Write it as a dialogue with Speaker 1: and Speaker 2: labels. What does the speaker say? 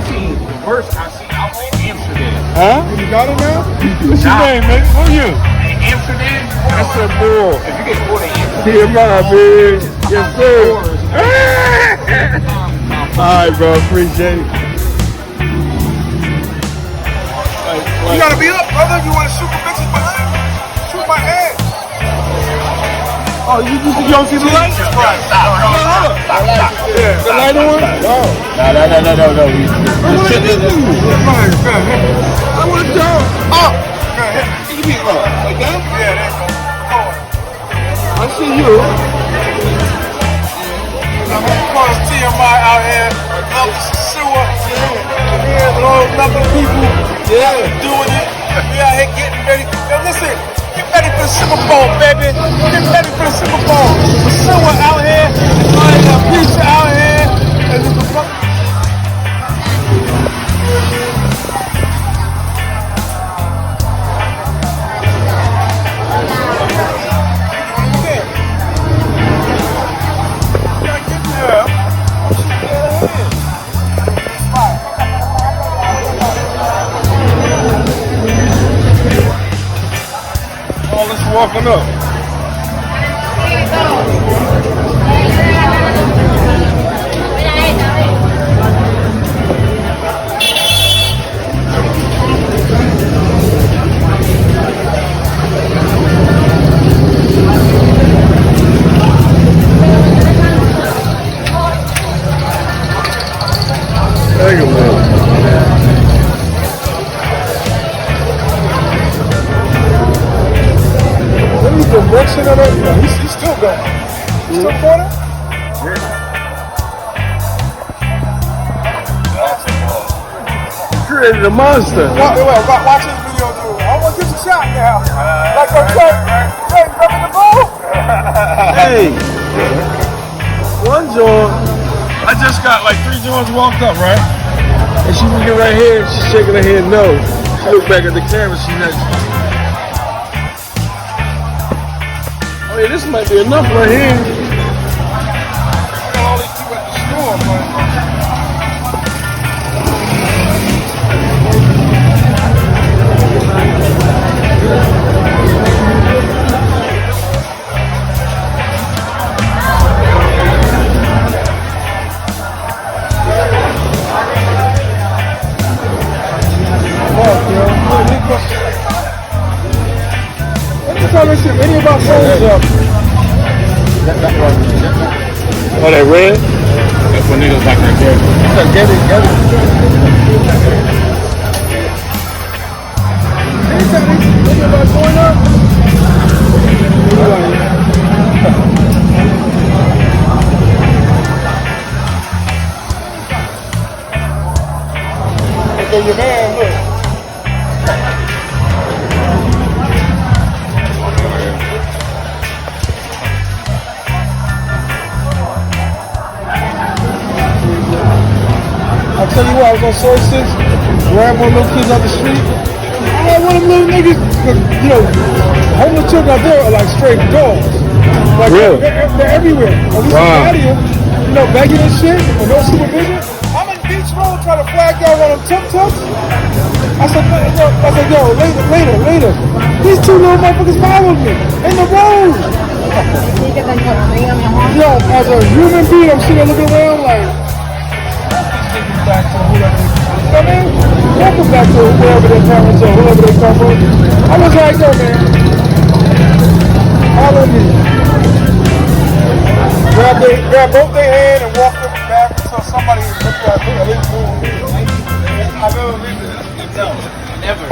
Speaker 1: see the worst I see out in Amsterdam.
Speaker 2: Huh? You got it now? What's your name, man? Who are you?
Speaker 1: In Amsterdam,
Speaker 2: That's a bull.
Speaker 1: if you get caught in Amsterdam,
Speaker 2: TMI, man. Yes, sir. Alright, bro. Appreciate it.
Speaker 3: You gotta be up, brother. You wanna shoot the bitches behind me? Shoot my head.
Speaker 2: Oh, you don't see the light?
Speaker 1: stop.
Speaker 2: Yeah. The lighter one? Oh.
Speaker 1: No.
Speaker 2: I want to jump. Oh. You mean like that?
Speaker 3: Yeah, there you go.
Speaker 2: I see you.
Speaker 3: I'm calling TMI out here. Up Sosua. Yeah, with all other people.
Speaker 2: Yeah.
Speaker 3: Doing it. We out here getting ready. Yo, listen. Get ready for the Super Bowl, baby. Get ready for the Super Bowl. Sosua out here. Pizza out here. And
Speaker 2: Oh, let's walking up. Thank you, man. He's been rushing on it. No, he's still going. He's still going? Created a monster.
Speaker 3: watch this video, dude. I want to get a shot now. Like I'm saying, hey, remember the ball?
Speaker 2: Hey, one joint. I just got like 3 joints walked up, right? And she's looking right here. She's shaking her head no. She looked back at the camera. She's like, oh yeah, this might be enough right here.
Speaker 3: I got all these people at the store, man.
Speaker 2: Any of our phones up. Oh, they red?
Speaker 1: That's when niggas like right there.
Speaker 2: Get it. Any of our phone up? Okay, your man, look. I tell you what, I was on Soul 6, grab one of those kids out the street. I had one of them little niggas, you know, homeless children out there are like straight dogs. Like,
Speaker 1: really?
Speaker 2: They're everywhere. And we somebody, you know, begging and shit, with no supervision. I'm in Beach Road trying to flag down one of them tuk-tuks. I said, yo, later. These 2 little motherfuckers followed me in the road. Yo, as a human being, I'm sitting there looking around like, back to whoever, I mean, welcome back to wherever their parents are, whoever they come from. I was like, yo, man, follow me.
Speaker 3: Grab both their hand and walk them back until somebody looks at me. I never been there.
Speaker 1: No, ever.